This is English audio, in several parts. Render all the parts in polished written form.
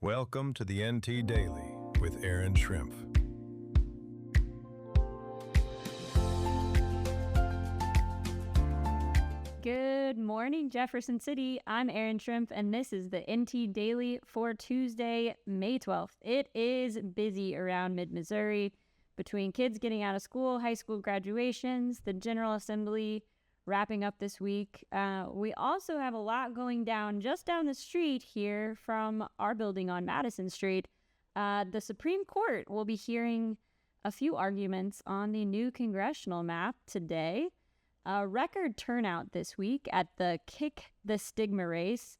Welcome to the NT Daily with Erin Schrimpf. Good morning, Jefferson City. I'm Erin Schrimpf, and this is the NT Daily for Tuesday, May 12th. It is busy around mid-Missouri between kids getting out of school, high school graduations, the General Assembly wrapping up this week. We also have a lot going down just down the street here from our building on Madison Street. The Supreme Court will be hearing a few arguments on the new congressional map today. A record turnout this week at the Kick the Stigma race,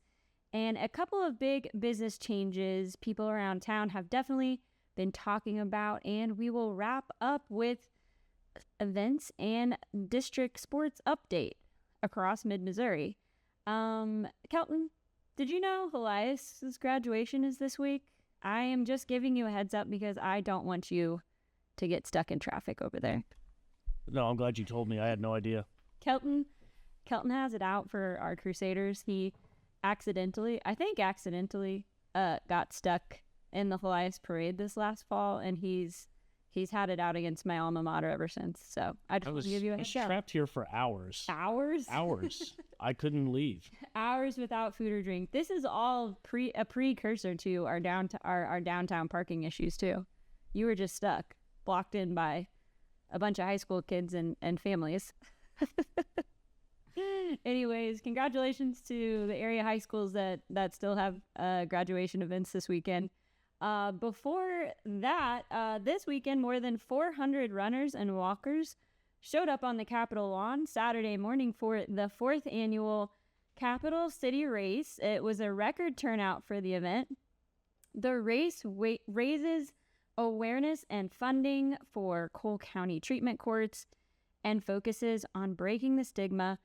and a couple of big business changes people around town have definitely been talking about, and we will wrap up with events and district sports update across mid-Missouri. Kelton, did you know Elias's graduation is this week? I am just giving you a heads up because I don't want you to get stuck in traffic over there. No, I'm glad you told me. I had no idea. Kelton has it out for our Crusaders. He accidentally got stuck in the Elias parade this last fall, and he's had it out against my alma mater ever since. So I just want to give you a heads up. I was trapped here for hours. Hours? Hours. I couldn't leave. Hours without food or drink. This is all a precursor to our downtown parking issues too. You were just stuck, blocked in by a bunch of high school kids and families. Anyways, congratulations to the area high schools that still have graduation events this weekend. Before that, this weekend, more than 400 runners and walkers showed up on the Capitol lawn Saturday morning for the 4th annual Capital City Race. It was a record turnout for the event. The race raises awareness and funding for Cole County treatment courts and focuses on breaking the stigma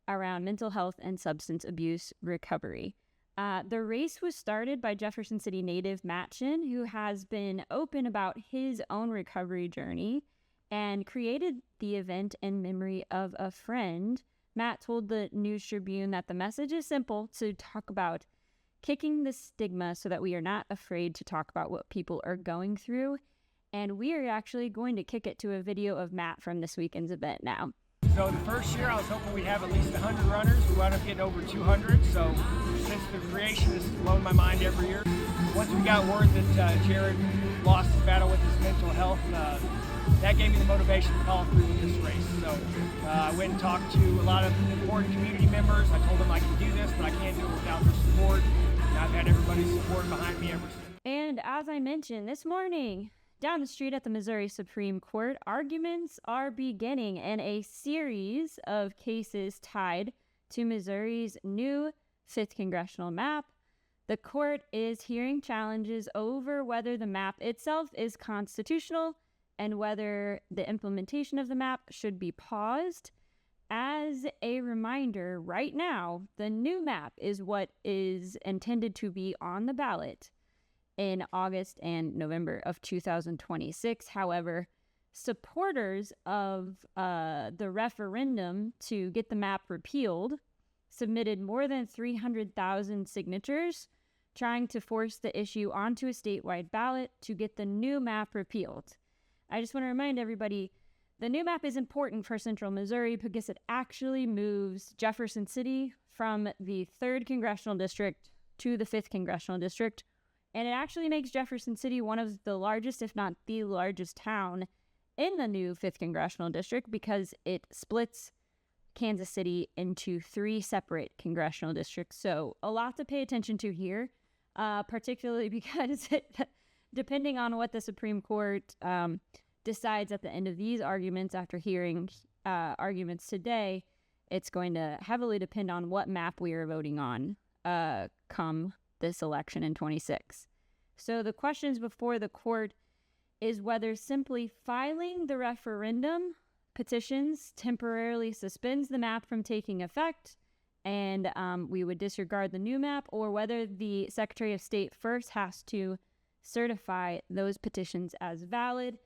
around mental health and substance abuse recovery. The race was started by Jefferson City native Matt Shin, who has been open about his own recovery journey and created the event in memory of a friend. Matt told the News Tribune that the message is simple: to talk about kicking the stigma so that we are not afraid to talk about what people are going through. And we are actually going to kick it to a video of Matt from this weekend's event now. So the first year I was hoping we'd have at least 100 runners. We wound up getting over 200. So since the creation, this has blown my mind every year. Once we got word that Jared lost his battle with his mental health, that gave me the motivation to follow through with this race. So I went and talked to a lot of important community members. I told them I can do this, but I can't do it without their support. And I've had everybody's support behind me ever since. And as I mentioned this morning, down the street at the Missouri Supreme Court, arguments are beginning in a series of cases tied to Missouri's new 5th congressional map. The court is hearing challenges over whether the map itself is constitutional and whether the implementation of the map should be paused. As a reminder, right now, the new map is what is intended to be on the ballot in August and November of 2026. However, supporters of the referendum to get the map repealed submitted more than 300,000 signatures trying to force the issue onto a statewide ballot to get the new map repealed. I just want to remind everybody, the new map is important for Central Missouri because it actually moves Jefferson City from the 3rd Congressional District to the 5th Congressional District. And it actually makes Jefferson City one of the largest, if not the largest town in the new 5th Congressional District because it splits Kansas City into 3 separate congressional districts. So a lot to pay attention to here, particularly because depending on what the Supreme Court decides at the end of these arguments, after hearing arguments today, it's going to heavily depend on what map we are voting on come this election in 26. So the questions before the court is whether simply filing the referendum petitions temporarily suspends the map from taking effect and we would disregard the new map, or whether the Secretary of State first has to certify those petitions as valid.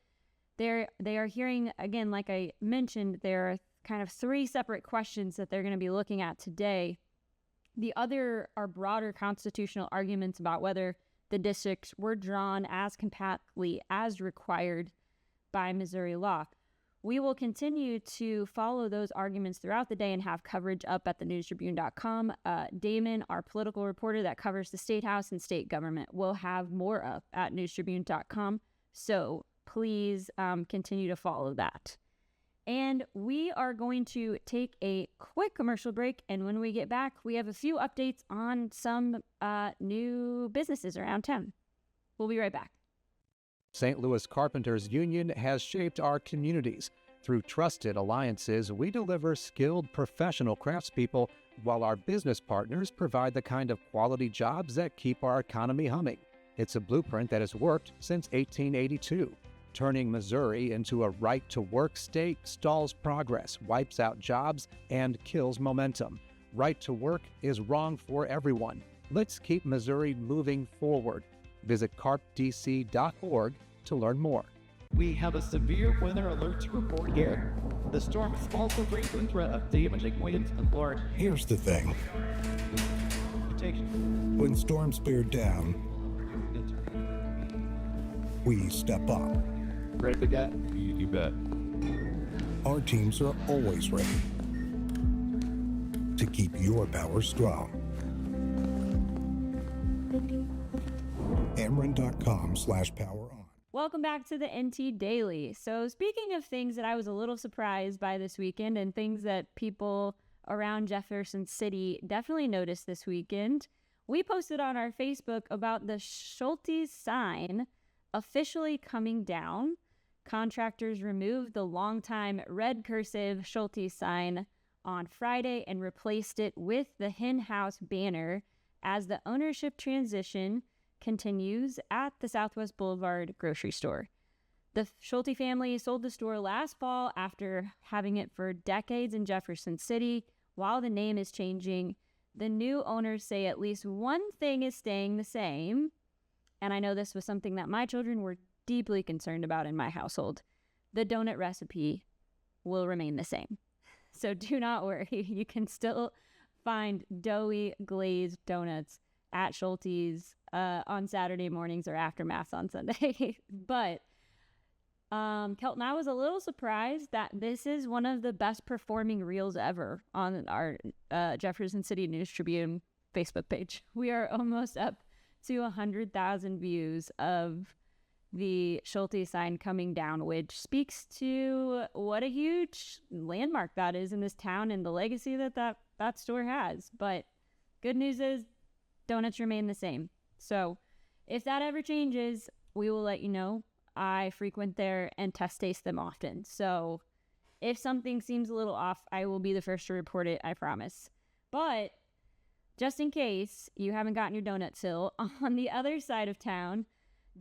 They are hearing, again, like I mentioned, there are kind of 3 separate questions that they're going to be looking at today. The other are broader constitutional arguments about whether the districts were drawn as compactly as required by Missouri law. We will continue to follow those arguments throughout the day and have coverage up at thenewstribune.com. Damon, our political reporter that covers the state house and state government, will have more up at newstribune.com. So please continue to follow that. And we are going to take a quick commercial break. And when we get back, we have a few updates on some new businesses around town. We'll be right back. St. Louis Carpenters Union has shaped our communities. Through trusted alliances, we deliver skilled professional craftspeople while our business partners provide the kind of quality jobs that keep our economy humming. It's a blueprint that has worked since 1882. Turning Missouri into a right-to-work state stalls progress, wipes out jobs, and kills momentum. Right to work is wrong for everyone. Let's keep Missouri moving forward. Visit carpdc.org to learn more. We have a severe weather alert to report here. The storm is also bringing threat of damaging winds and Florida. Here's the thing. When storms bear down, we step up. Ready to get? You bet. Our teams are always ready to keep your power strong. Ameren.com/power-on. Welcome back to the NT Daily. So speaking of things that I was a little surprised by this weekend and things that people around Jefferson City definitely noticed this weekend, we posted on our Facebook about the Schulte sign officially coming down. Contractors removed the longtime red cursive Schulte sign on Friday and replaced it with the Hen House banner as the ownership transition continues at the Southwest Boulevard grocery store. The Schulte family sold the store last fall after having it for decades in Jefferson City. While the name is changing, the new owners say at least one thing is staying the same. And I know this was something that my children were deeply concerned about in my household. The donut recipe will remain the same. So do not worry. You can still find doughy glazed donuts at Schulte's on Saturday mornings or after Mass on Sunday. But Kelton, I was a little surprised that this is one of the best performing reels ever on our Jefferson City News Tribune Facebook page. We are almost up to 100,000 views of the Schulte sign coming down, which speaks to what a huge landmark that is in this town and the legacy that store has. But good news is donuts remain the same. So if that ever changes, we will let you know. I frequent there and test taste them often. So if something seems a little off, I will be the first to report it, I promise. But just in case you haven't gotten your donut still, on the other side of town,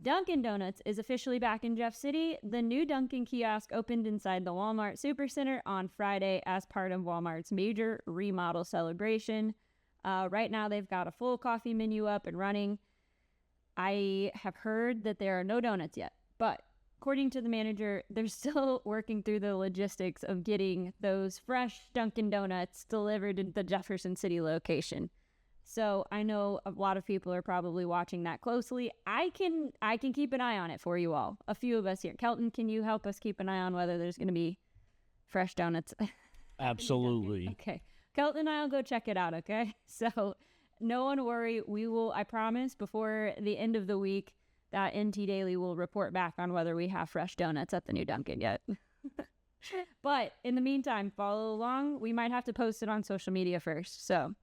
Dunkin Donuts is officially back in Jeff City. The new Dunkin kiosk opened inside the Walmart Supercenter on Friday as part of Walmart's major remodel celebration. Right now, they've got a full coffee menu up and running. I have heard that there are no donuts yet, but according to the manager, they're still working through the logistics of getting those fresh Dunkin Donuts delivered to the Jefferson City location. So I know a lot of people are probably watching that closely. I can keep an eye on it for you all. A few of us here. Kelton, can you help us keep an eye on whether there's going to be fresh donuts? Absolutely. Okay. Kelton and I will go check it out, okay? So no one worry. We will, I promise, before the end of the week, that NT Daily will report back on whether we have fresh donuts at the new Dunkin' yet. But in the meantime, follow along. We might have to post it on social media first. So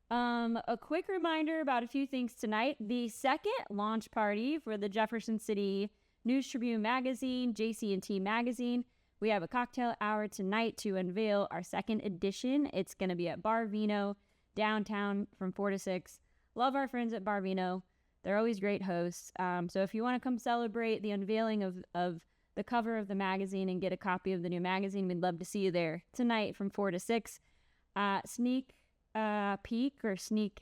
a quick reminder about a few things tonight. The second launch party for the Jefferson City News Tribune magazine, JC&T magazine. We have a cocktail hour tonight to unveil our second edition. It's going to be at Bar Vino downtown from 4 to 6. Love our friends at Bar Vino. They're always great hosts. So if you want to come celebrate the unveiling of the cover of the magazine and get a copy of the new magazine, we'd love to see you there tonight from 4 to 6. Sneak peek or sneak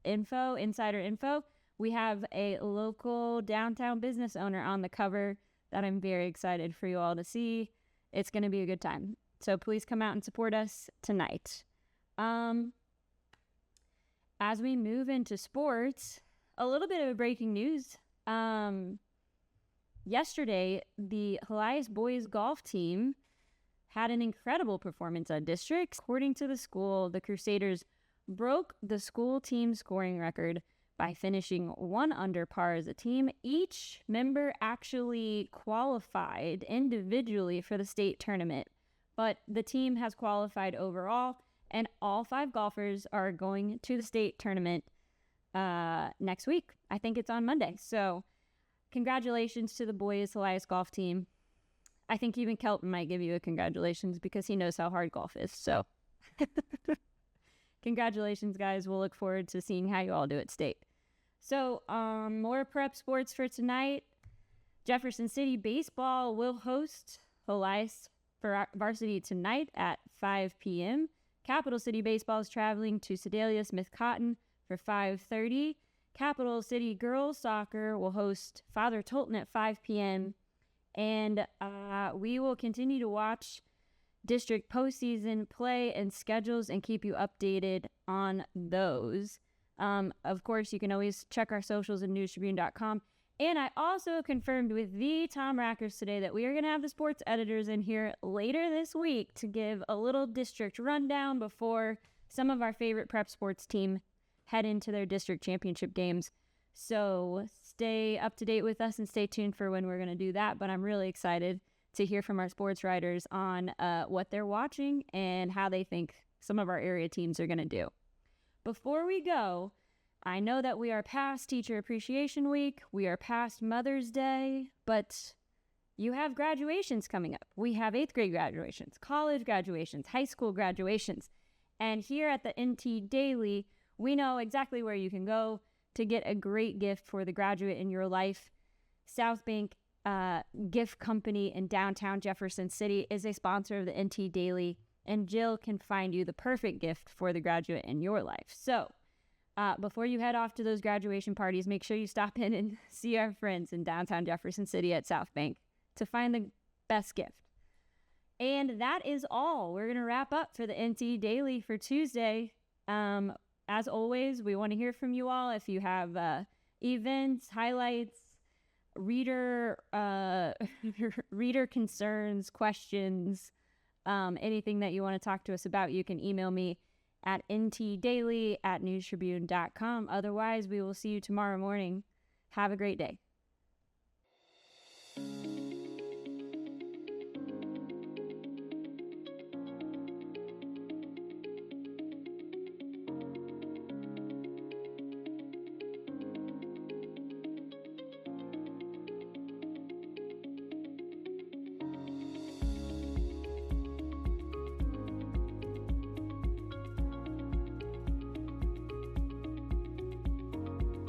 info, insider info. We have a local downtown business owner on the cover that I'm very excited for you all to see. It's going to be a good time. So please come out and support us tonight. As we move into sports, a little bit of breaking news. Yesterday, the Helias boys golf team had an incredible performance on districts. According to the school, the Crusaders broke the school team scoring record by finishing 1 under par as a team. Each member actually qualified individually for the state tournament, but the team has qualified overall, and all 5 golfers are going to the state tournament next week. I think it's on Monday. So congratulations to the boys Helias golf team. I think even Kelton might give you a congratulations because he knows how hard golf is. So congratulations, guys. We'll look forward to seeing how you all do at state. So more prep sports for tonight. Jefferson City baseball will host Helias for varsity tonight at 5 p.m. Capital City baseball is traveling to Sedalia Smith Cotton for 5:30. Capital City girls soccer will host Father Tolton at 5 p.m. And we will continue to watch district postseason play and schedules and keep you updated on those. Of course, you can always check our socials at newstribune.com. And I also confirmed with the Tom Rackers today that we are going to have the sports editors in here later this week to give a little district rundown before some of our favorite prep sports team head into their district championship games. So stay up to date with us and stay tuned for when we're going to do that. But I'm really excited to hear from our sports writers on what they're watching and how they think some of our area teams are going to do. Before we go, I know that we are past Teacher Appreciation Week. We are past Mother's Day, but you have graduations coming up. We have 8th grade graduations, college graduations, high school graduations. And here at the NT Daily, we know exactly where you can go to get a great gift for the graduate in your life. South Bank Gift Company in downtown Jefferson City is a sponsor of the NT Daily, and Jill can find you the perfect gift for the graduate in your life. So before you head off to those graduation parties, make sure you stop in and see our friends in downtown Jefferson City at South Bank to find the best gift. And that is all. We're going to wrap up for the NT Daily for Tuesday. As always, we want to hear from you all. If you have events, highlights, reader concerns, questions, anything that you want to talk to us about, you can email me at ntdaily@newstribune.com. Otherwise, we will see you tomorrow morning. Have a great day.